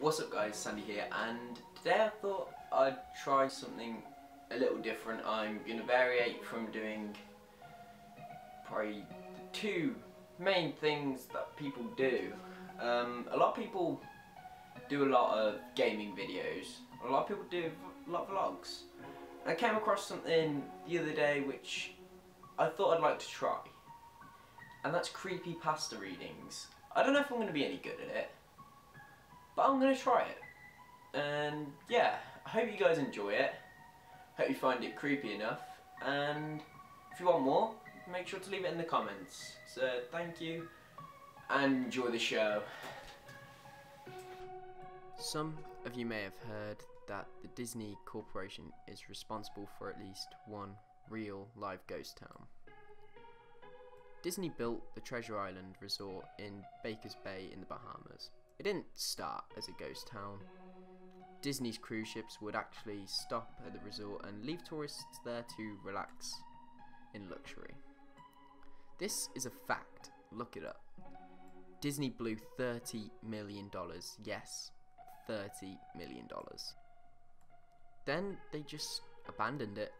What's up guys, Sandy here, and today I thought I'd try something a little different. I'm going to variate from doing probably the two main things that people do. A lot of people do a lot of gaming videos, a lot of people do a lot of vlogs. And I came across something the other day which I thought I'd like to try, and that's creepypasta readings. I don't know if I'm going to be any good at it, but I'm going to try it. And yeah, I hope you guys enjoy it. Hope you find it creepy enough. And if you want more, make sure to leave it in the comments. So thank you and enjoy the show. Some of you may have heard that the Disney Corporation is responsible for at least one real live ghost town. Disney built the Treasure Island resort in Baker's Bay in the Bahamas. It didn't start as a ghost town. Disney's cruise ships would actually stop at the resort and leave tourists there to relax in luxury. This is a fact, look it up. Disney blew $30 million, yes, $30 million. Then they just abandoned it.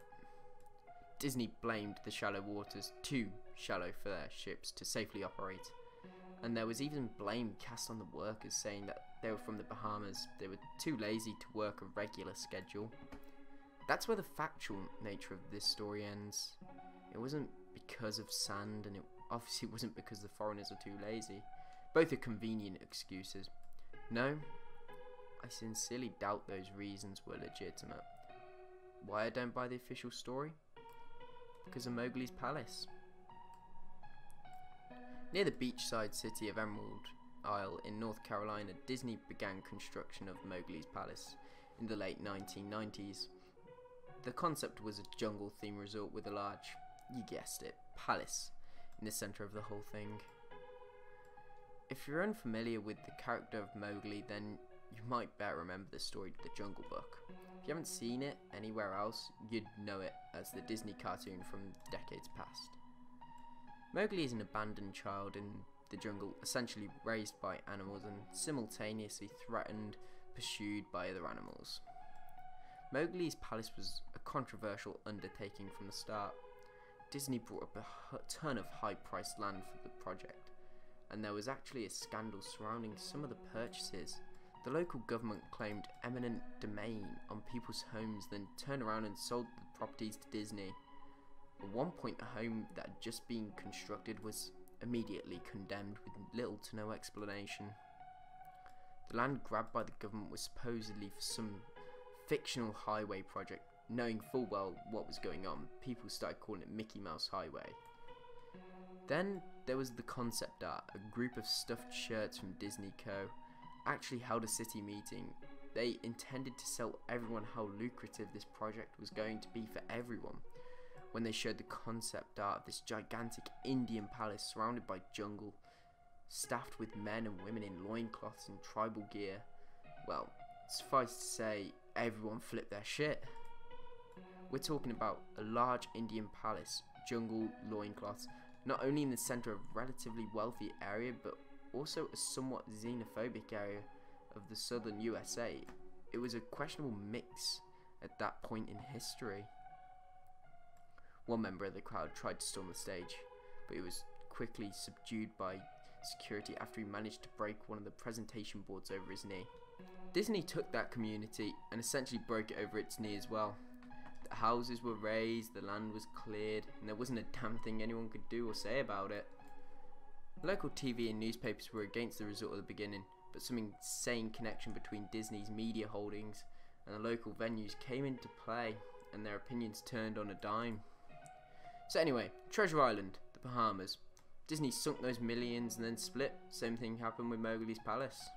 Disney blamed the shallow waters too shallow for their ships to safely operate. And there was even blame cast on the workers, saying that they were from the Bahamas, they were too lazy to work a regular schedule. That's where the factual nature of this story ends. It wasn't because of sand, and it obviously wasn't because the foreigners are too lazy. Both are convenient excuses. No, I sincerely doubt those reasons were legitimate. Why I don't buy the official story? Because of Mogly's palace. Near the beachside city of Emerald Isle in North Carolina, Disney began construction of Mogly's palace in the late 1990s. The concept was a jungle-themed resort with a large, you guessed it, palace in the centre of the whole thing. If you're unfamiliar with the character of Mogly, then you might better remember the story of the Jungle Book. If you haven't seen it anywhere else, you'd know it as the Disney cartoon from decades past. Mogly is an abandoned child in the jungle, essentially raised by animals and simultaneously threatened, pursued by other animals. Mogly's palace was a controversial undertaking from the start. Disney brought up a ton of high-priced land for the project, and there was actually a scandal surrounding some of the purchases. The local government claimed eminent domain on people's homes, then turned around and sold the properties to Disney. At one point, a home that had just been constructed was immediately condemned with little to no explanation. The land grabbed by the government was supposedly for some fictional highway project. Knowing full well what was going on, people started calling it Mickey Mouse Highway. Then there was the concept art. A group of stuffed shirts from Disney Co. actually held a city meeting. They intended to sell everyone how lucrative this project was going to be for everyone. When they showed the concept art of this gigantic Indian palace surrounded by jungle, staffed with men and women in loincloths and tribal gear, well, suffice to say, everyone flipped their shit. We're talking about a large Indian palace, jungle, loincloths, not only in the centre of a relatively wealthy area, but also a somewhat xenophobic area of the southern USA. It was a questionable mix at that point in history. One member of the crowd tried to storm the stage, but he was quickly subdued by security after he managed to break one of the presentation boards over his knee. Disney took that community and essentially broke it over its knee as well. The houses were razed, the land was cleared, and there wasn't a damn thing anyone could do or say about it. Local TV and newspapers were against the resort at the beginning, but some insane connection between Disney's media holdings and the local venues came into play, and their opinions turned on a dime. So anyway, Treasure Island, the Bahamas. Disney sunk those millions and then split. Same thing happened with Mogly's palace.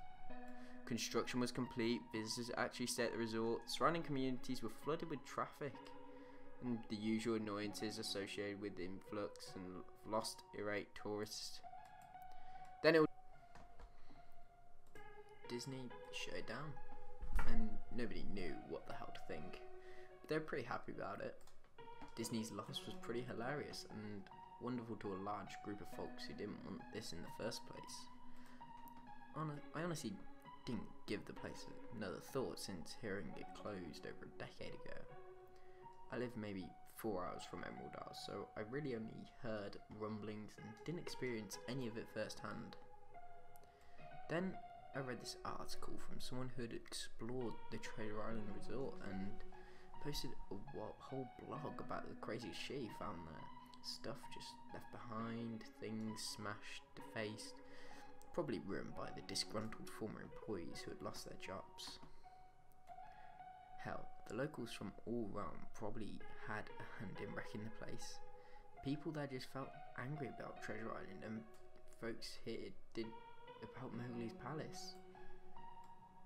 Construction was complete, visitors actually stayed at the resort, surrounding communities were flooded with traffic, and the usual annoyances associated with the influx and lost irate tourists. Then Disney shut it down, and nobody knew what the hell to think, but they were pretty happy about it. Disney's loss was pretty hilarious and wonderful to a large group of folks who didn't want this in the first place. I honestly didn't give the place another thought since hearing it closed over a decade ago. I live maybe 4 hours from Emerald Isle, so I really only heard rumblings and didn't experience any of it firsthand. Then I read this article from someone who had explored the Treasure Island resort and posted a whole blog about the crazy shit he found there. Stuff just left behind, things smashed, defaced, probably ruined by the disgruntled former employees who had lost their jobs. Hell, the locals from all around probably had a hand in wrecking the place. People there just felt angry about Treasure Island, and folks here did about Mogly's palace.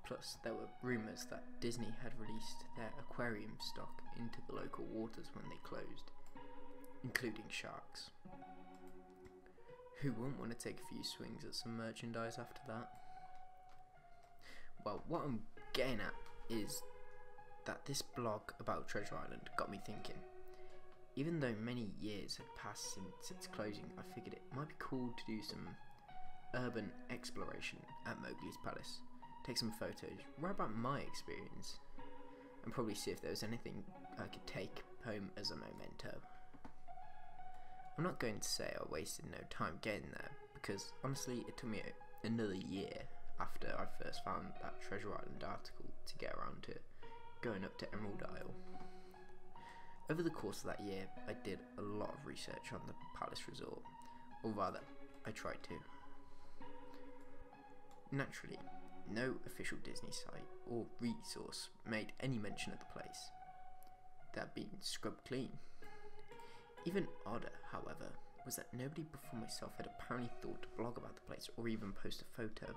Plus, there were rumours that Disney had released their aquarium stock into the local waters when they closed, including sharks. Who wouldn't want to take a few swings at some merchandise after that? Well, what I'm getting at is that this blog about Treasure Island got me thinking. Even though many years had passed since its closing, I figured it might be cool to do some urban exploration at Mogly's palace. Take some photos, write about my experience, and probably see if there was anything I could take home as a memento. I'm not going to say I wasted no time getting there, because honestly it took me another year after I first found that Treasure Island article to get around to going up to Emerald Isle. Over the course of that year, I did a lot of research on the palace resort, or rather, I tried to. Naturally, no official Disney site or resource made any mention of the place. That had been scrubbed clean. Even odder, however, was that nobody before myself had apparently thought to blog about the place or even post a photo.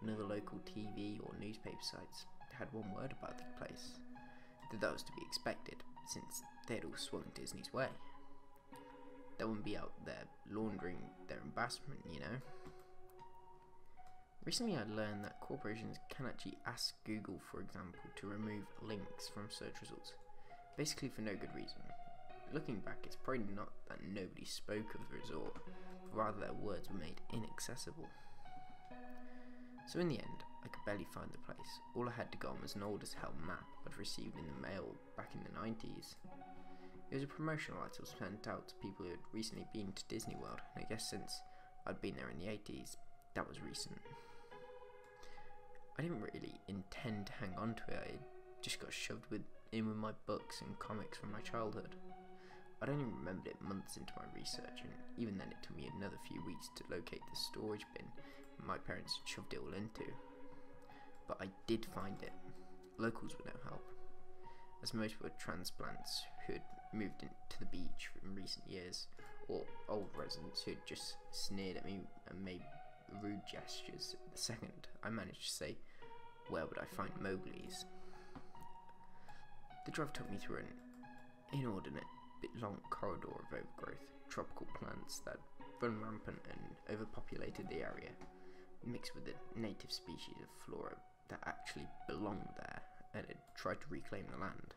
None of the local TV or newspaper sites had one word about the place, though that was to be expected, since they had all swung Disney's way. They wouldn't be out there laundering their embarrassment, you know. Recently I learned that corporations can actually ask Google, for example, to remove links from search results, basically for no good reason. Looking back, it's probably not that nobody spoke of the resort, but rather their words were made inaccessible. So in the end, I could barely find the place. All I had to go on was an old as hell map I'd received in the mail back in the 90s. It was a promotional item sent out to people who had recently been to Disney World, and I guess since I'd been there in the 80s, that was recent. I didn't really intend to hang on to it, I just got shoved in with my books and comics from my childhood. I'd only remembered it months into my research, and even then it took me another few weeks to locate the storage bin my parents had shoved it all into. But I did find it. Locals were no help, as most were transplants who had moved into the beach in recent years, or old residents who had just sneered at me and made rude gestures the second I managed to say, "Where would I find Mogly's?" The drive took me through an inordinate bit long corridor of overgrowth, tropical plants that run rampant and overpopulated the area, mixed with the native species of flora that actually belonged there and had tried to reclaim the land.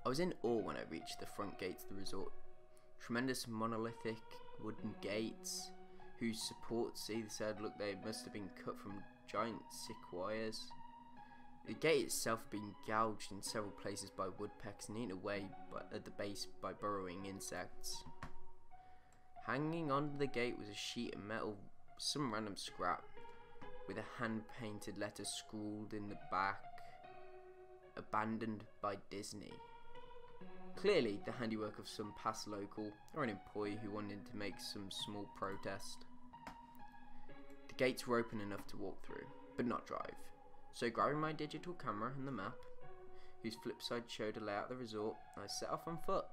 I was in awe when I reached the front gates of the resort. Tremendous monolithic wooden gates, whose supports either side looked they must have been cut from giant sequoias. The gate itself had been gouged in several places by woodpeckers and eaten away at the base by burrowing insects. Hanging onto the gate was a sheet of metal, some random scrap, with a hand-painted letter scrawled in the back, "Abandoned by Disney." Clearly the handiwork of some past local or an employee who wanted to make some small protest. The gates were open enough to walk through, but not drive, so grabbing my digital camera and the map, whose flip side showed a layout of the resort, I set off on foot.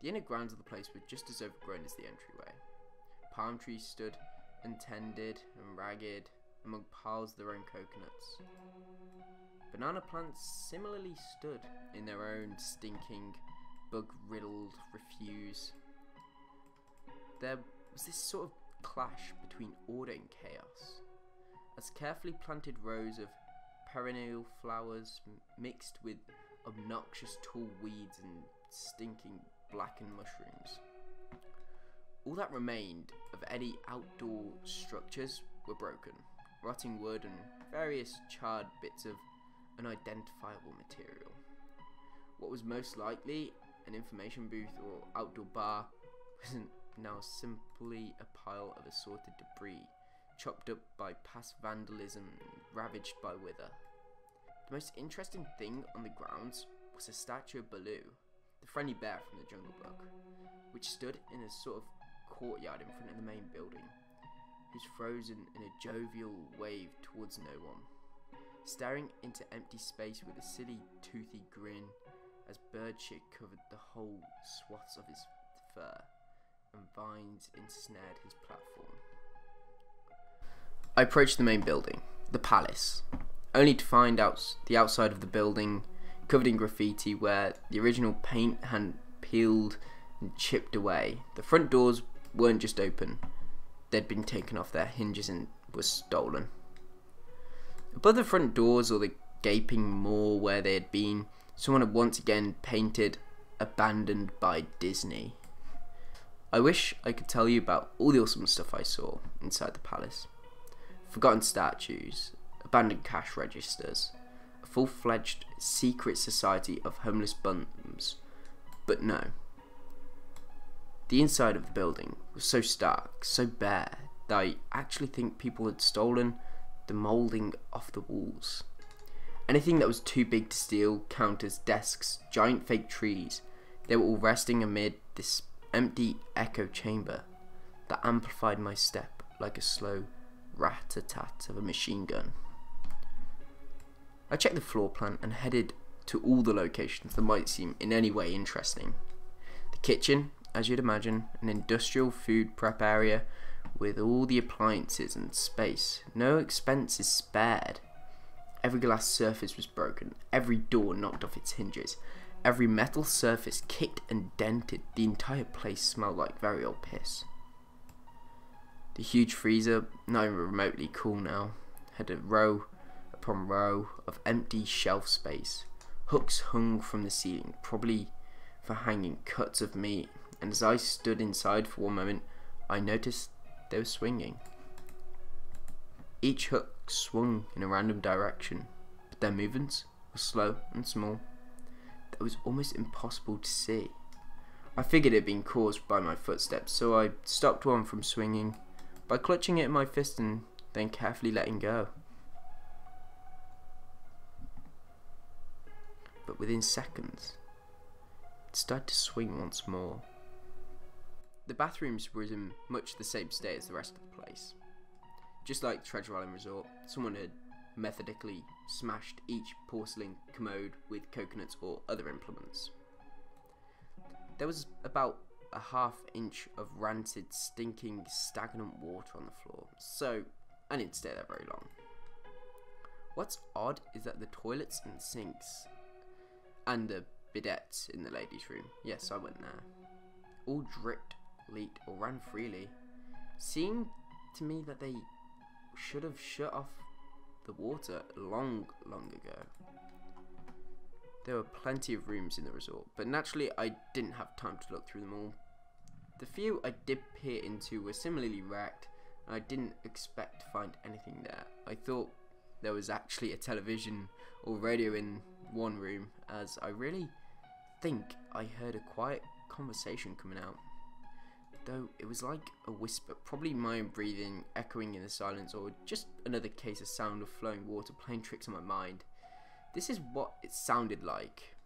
The inner grounds of the place were just as overgrown as the entryway. Palm trees stood untended and ragged among piles of their own coconuts. Banana plants similarly stood in their own stinking, bug-riddled refuse. There was this sort of clash between order and chaos, as carefully planted rows of perennial flowers mixed with obnoxious tall weeds and stinking blackened mushrooms. All that remained of any outdoor structures were broken, rotting wood and various charred bits of unidentifiable material. What was most likely an information booth or outdoor bar was now simply a pile of assorted debris, chopped up by past vandalism and ravaged by wither. The most interesting thing on the grounds was a statue of Baloo, the friendly bear from the Jungle Book, which stood in a sort of courtyard in front of the main building, who's frozen in a jovial wave towards no one, staring into empty space with a silly toothy grin as bird shit covered the whole swaths of his fur and vines ensnared his platform. I approached the main building, the palace, only to find out the outside of the building covered in graffiti where the original paint had peeled and chipped away. The front doors weren't just open, they'd been taken off their hinges and were stolen. Above the front doors, or the gaping maw where they had been, someone had once again painted "Abandoned by Disney." I wish I could tell you about all the awesome stuff I saw inside the palace. Forgotten statues, abandoned cash registers, a full-fledged secret society of homeless bums, but no. The inside of the building was so stark, so bare, that I actually think people had stolen the moulding off the walls. Anything that was too big to steal, counters, desks, giant fake trees, they were all resting amid this empty echo chamber that amplified my step like a slow rat-a-tat of a machine gun. I checked the floor plan and headed to all the locations that might seem in any way interesting. The kitchen, as you'd imagine, an industrial food prep area with all the appliances and space, no expenses spared. Every glass surface was broken, every door knocked off its hinges, every metal surface kicked and dented. The entire place smelled like very old piss. The huge freezer, not even remotely cool now, had a row upon row of empty shelf space. Hooks hung from the ceiling, probably for hanging cuts of meat, and as I stood inside for one moment, I noticed they were swinging. Each hook swung in a random direction, but their movements were slow and small. That was almost impossible to see. I figured it had been caused by my footsteps, so I stopped one from swinging by clutching it in my fist and then carefully letting go. But within seconds, it started to swing once more. The bathrooms were in much the same state as the rest of the place. Just like the Treasure Island Resort, someone had methodically smashed each porcelain commode with coconuts or other implements. There was about a half-inch of rancid, stinking, stagnant water on the floor, so I didn't stay there very long. What's odd is that the toilets and sinks and the bidets in the ladies' room, yes, I went there, all dripped, leaked, or ran freely. Seemed to me that they should have shut off the water long ago. There were plenty of rooms in the resort, but naturally I didn't have time to look through them all. The few I did peer into were similarly wrecked, and I didn't expect to find anything there. I thought there was actually a television or radio in one room, as I really think I heard a quiet conversation coming out. Though it was like a whisper, probably my own breathing echoing in the silence, or just another case of sound of flowing water playing tricks on my mind. This is what it sounded like.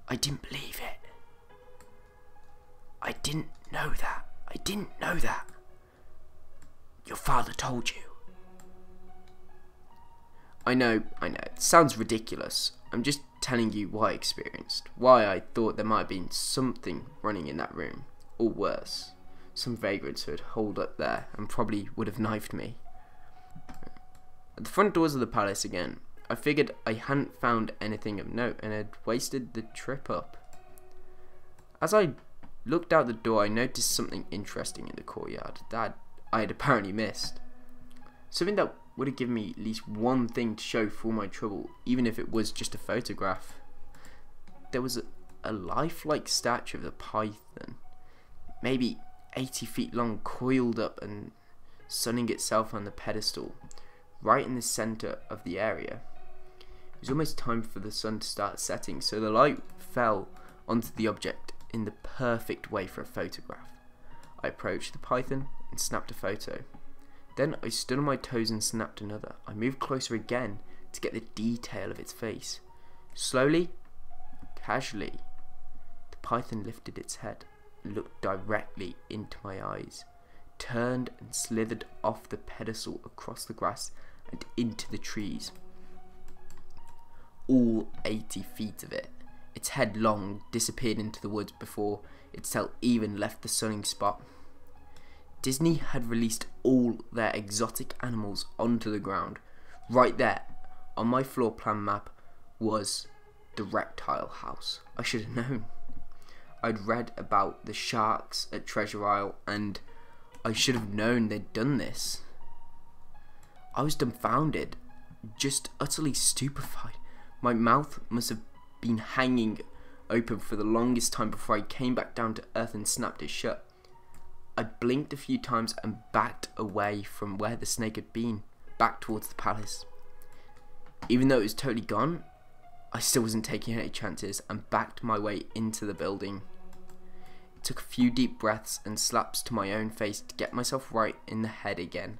I didn't believe it. I didn't know that. I didn't know that. Your father told you. I know, it sounds ridiculous. I'm just telling you what I experienced, why I thought there might have been something running in that room, or worse, some vagrants who had holed up there and probably would have knifed me. At the front doors of the palace again, I figured I hadn't found anything of note and had wasted the trip up. As I looked out the door, I noticed something interesting in the courtyard that I had apparently missed. Something that would have given me at least one thing to show for my trouble, even if it was just a photograph. There was a lifelike statue of the python, maybe 80 feet long, coiled up and sunning itself on the pedestal, right in the center of the area. It was almost time for the sun to start setting, so the light fell onto the object in the perfect way for a photograph. I approached the python and snapped a photo. Then I stood on my toes and snapped another. I moved closer again to get the detail of its face. Slowly, casually, the python lifted its head, looked directly into my eyes, turned and slithered off the pedestal across the grass and into the trees. All 80 feet of it. Its head long disappeared into the woods before its tail even left the sunning spot. Disney had released all their exotic animals onto the ground. Right there, on my floor plan map, was the reptile house. I should have known. I'd read about the sharks at Treasure Isle, and I should have known they'd done this. I was dumbfounded, just utterly stupefied. My mouth must have been hanging open for the longest time before I came back down to earth and snapped it shut. I blinked a few times and backed away from where the snake had been, back towards the palace. Even though it was totally gone, I still wasn't taking any chances and backed my way into the building. It took a few deep breaths and slaps to my own face to get myself right in the head again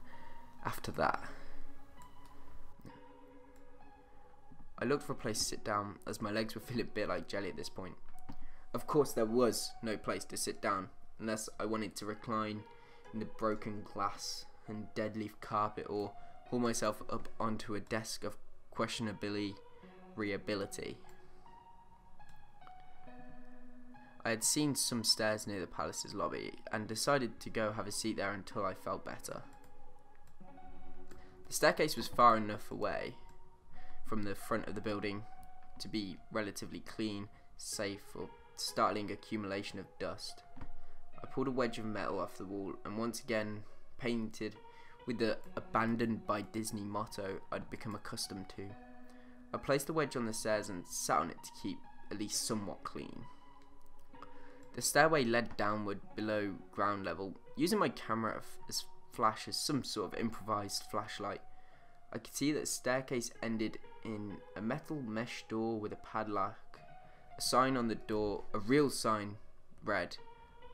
after that. I looked for a place to sit down, as my legs were feeling a bit like jelly at this point. Of course there was no place to sit down, unless I wanted to recline in the broken glass and dead leaf carpet, or haul myself up onto a desk of questionable reliability. I had seen some stairs near the palace's lobby, and decided to go have a seat there until I felt better. The staircase was far enough away from the front of the building to be relatively clean, safe for startling accumulation of dust. I pulled a wedge of metal off the wall and once again painted with the "Abandoned by Disney" motto I'd become accustomed to. I placed the wedge on the stairs and sat on it to keep at least somewhat clean. The stairway led downward below ground level. Using my camera as flash as some sort of improvised flashlight, I could see that the staircase ended in a metal mesh door with a padlock. A sign on the door, a real sign, read,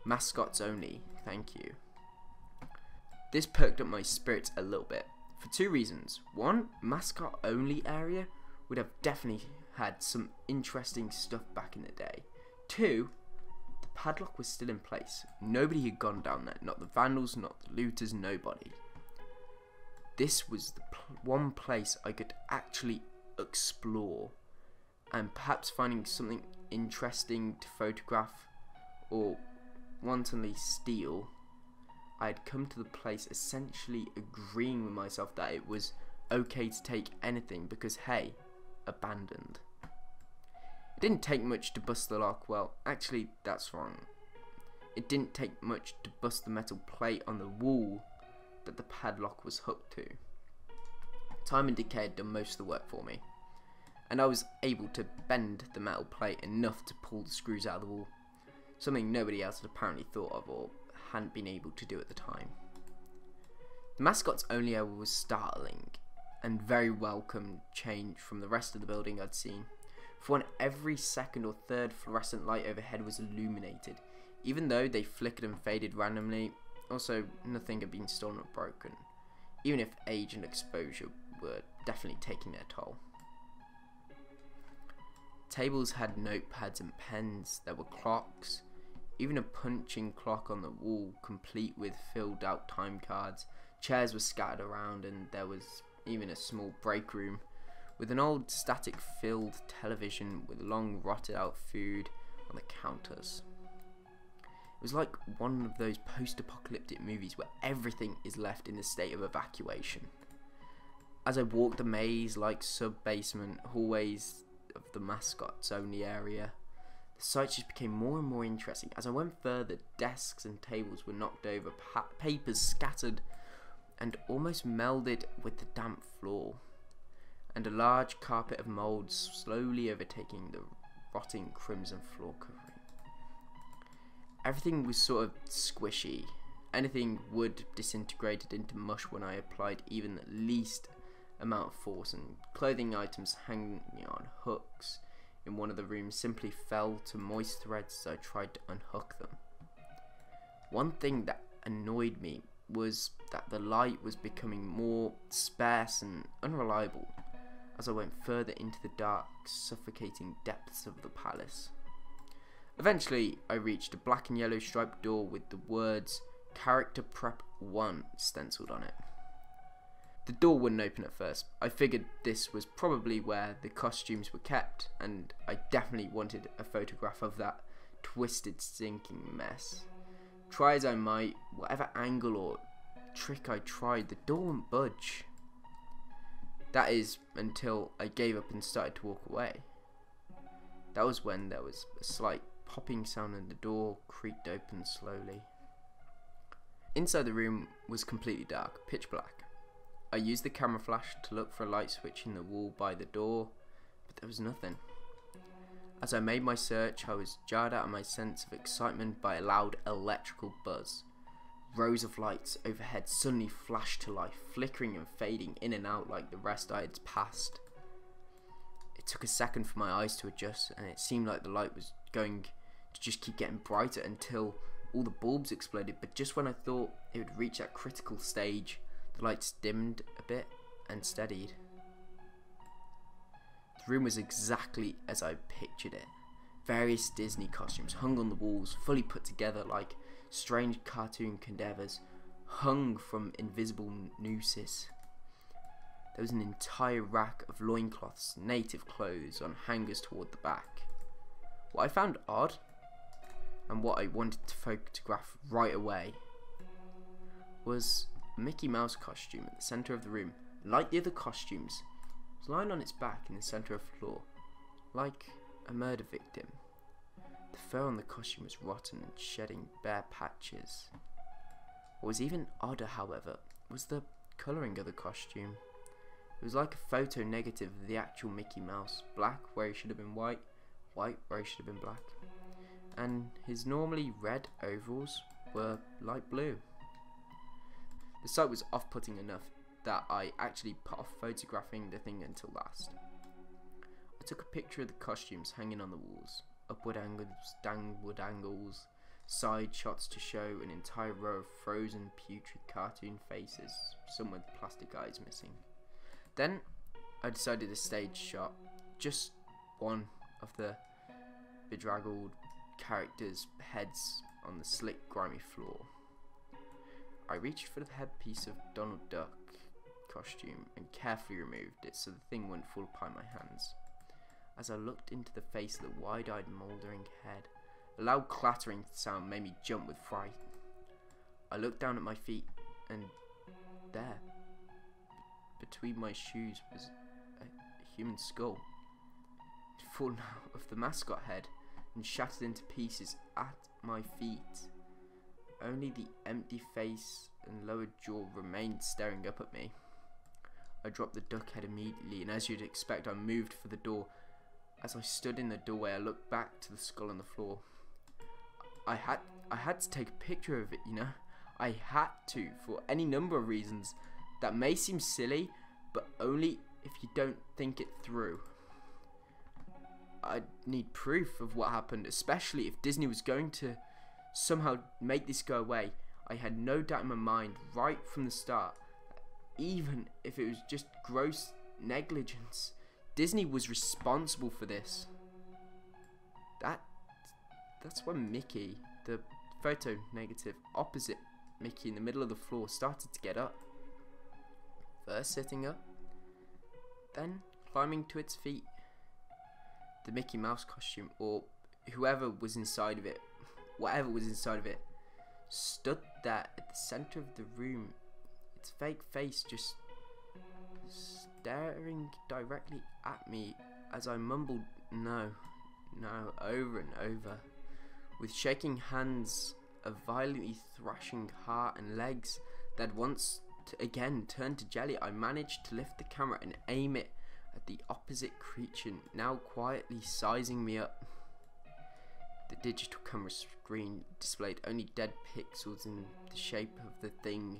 "Mascots only, thank you." This perked up my spirits a little bit, for two reasons. One, mascot only area would have definitely had some interesting stuff back in the day. Two, the padlock was still in place. Nobody had gone down there, not the vandals, not the looters, nobody. This was the one place I could actually explore, and perhaps finding something interesting to photograph or wantonly steal. I had come to the place essentially agreeing with myself that it was okay to take anything because, hey, abandoned. It didn't take much to bust the lock. Well, actually, that's wrong. It didn't take much to bust the metal plate on the wall that the padlock was hooked to. Time and decay had done most of the work for me, and I was able to bend the metal plate enough to pull the screws out of the wall, something nobody else had apparently thought of or hadn't been able to do at the time. The mascot's only area was startling and very welcome change from the rest of the building I'd seen. For one, every second or third fluorescent light overhead was illuminated, even though they flickered and faded randomly. Also, nothing had been stolen or broken, even if age and exposure were definitely taking their toll. Tables had notepads and pens, there were clocks, even a punching clock on the wall complete with filled out time cards. Chairs were scattered around, and there was even a small break room with an old static filled television with long rotted out food on the counters. It was like one of those post-apocalyptic movies where everything is left in a state of evacuation. As I walked the maze-like sub-basement hallways of the mascot's only area, the sight just became more and more interesting. As I went further, desks and tables were knocked over, papers scattered and almost melded with the damp floor, and a large carpet of mould slowly overtaking the rotting crimson floor covering. Everything was sort of squishy. Anything wood disintegrated into mush when I applied even the least amount of force, and clothing items hanging on hooks in one of the rooms simply fell to moist threads as I tried to unhook them. One thing that annoyed me was that the light was becoming more sparse and unreliable as I went further into the dark, suffocating depths of the palace. Eventually, I reached a black and yellow striped door with the words Character Prep 1 stenciled on it. The door wouldn't open at first. I figured this was probably where the costumes were kept, and I definitely wanted a photograph of that twisted, stinking mess. Try as I might, whatever angle or trick I tried, the door wouldn't budge. That is, until I gave up and started to walk away. That was when there was a slight popping sound and the door creaked open slowly. Inside the room was completely dark, pitch black. I used the camera flash to look for a light switch in the wall by the door, but there was nothing. As I made my search, I was jarred out of my sense of excitement by a loud electrical buzz. Rows of lights overhead suddenly flashed to life, flickering and fading in and out like the rest I had passed. It took a second for my eyes to adjust, and it seemed like the light was going to just keep getting brighter until all the bulbs exploded, but just when I thought it would reach that critical stage, the lights dimmed a bit and steadied. The room was exactly as I pictured it. Various Disney costumes hung on the walls, fully put together like strange cartoon cadavers, hung from invisible nooses. There was an entire rack of loincloths, native clothes, on hangers toward the back. What I found odd, and what I wanted to photograph right away, was a Mickey Mouse costume at the centre of the room. Like the other costumes, it was lying on its back in the centre of the floor, like a murder victim. The fur on the costume was rotten and shedding bare patches. What was even odder, however, was the colouring of the costume. It was like a photo negative of the actual Mickey Mouse, black where he should have been white, white where he should have been black, and his normally red overalls were light blue. The sight was off-putting enough that I actually put off photographing the thing until last. I took a picture of the costumes hanging on the walls, upward angles, downward angles, side shots to show an entire row of frozen, putrid cartoon faces, some with plastic eyes missing. Then I decided to stage shot just one of the bedraggled characters' heads on the slick, grimy floor. I reached for the headpiece of Donald Duck costume and carefully removed it so the thing wouldn't fall apart in my hands. As I looked into the face of the wide-eyed, mouldering head, a loud clattering sound made me jump with fright. I looked down at my feet, and there, between my shoes, was a human skull. It had fallen out of the mascot head and shattered into pieces at my feet. Only the empty face and lower jaw remained staring up at me. I dropped the duck head immediately, and as you'd expect, I moved for the door. As I stood in the doorway, I looked back to the skull on the floor. I had to take a picture of it, you know. I had to, for any number of reasons that may seem silly, but only if you don't think it through. I need proof of what happened, especially if Disney was going to somehow make this go away. I had no doubt in my mind right from the start, even if it was just gross negligence, Disney was responsible for this. That's when Mickey, the photo negative opposite Mickey in the middle of the floor, started to get up. First sitting up, then climbing to its feet. The Mickey Mouse costume, or whoever was inside of it, whatever was inside of it, stood there at the center of the room, its fake face just staring directly at me as I mumbled no, over and over. With shaking hands, a violently thrashing heart and legs that once again turned to jelly, I managed to lift the camera and aim it at the opposite creature, now quietly sizing me up. The digital camera screen displayed only dead pixels in the shape of the thing.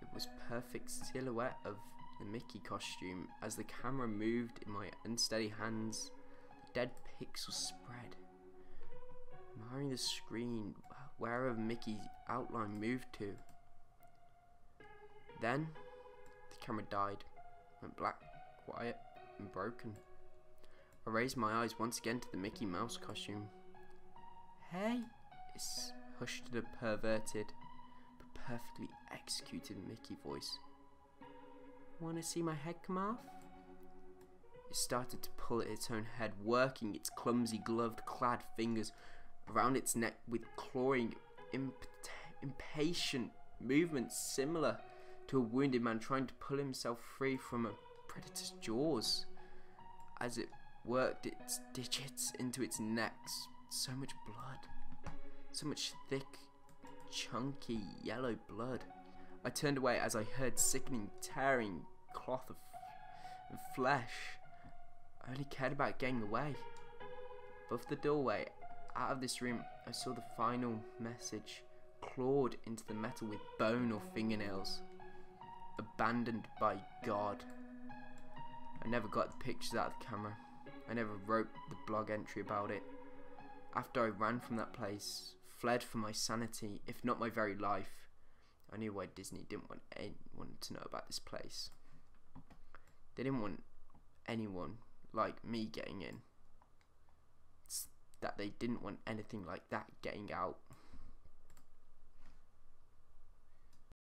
It was perfect silhouette of the Mickey costume. As the camera moved in my unsteady hands, the dead pixels spread, marring the screen wherever Mickey's outline moved to. Then, the camera died, went black, quiet, and broken. I raised my eyes once again to the Mickey Mouse costume. "Hey," it's hushed in a perverted but perfectly executed Mickey voice. "Wanna see my head come off?" It started to pull at its own head, working its clumsy glove-clad fingers around its neck with clawing, impatient movements similar to a wounded man trying to pull himself free from a predator's jaws. As it worked its digits into its neck, so much blood, so much thick, chunky yellow blood. I turned away as I heard sickening, tearing cloth and flesh. I only cared about getting away. Above the doorway, out of this room, I saw the final message clawed into the metal with bone or fingernails. "Abandoned by God." I never got the pictures out of the camera. I never wrote the blog entry about it. After I ran from that place, fled for my sanity, if not my very life, I knew why Disney didn't want anyone to know about this place. They didn't want anyone like me getting in. It's that they didn't want anything like that getting out.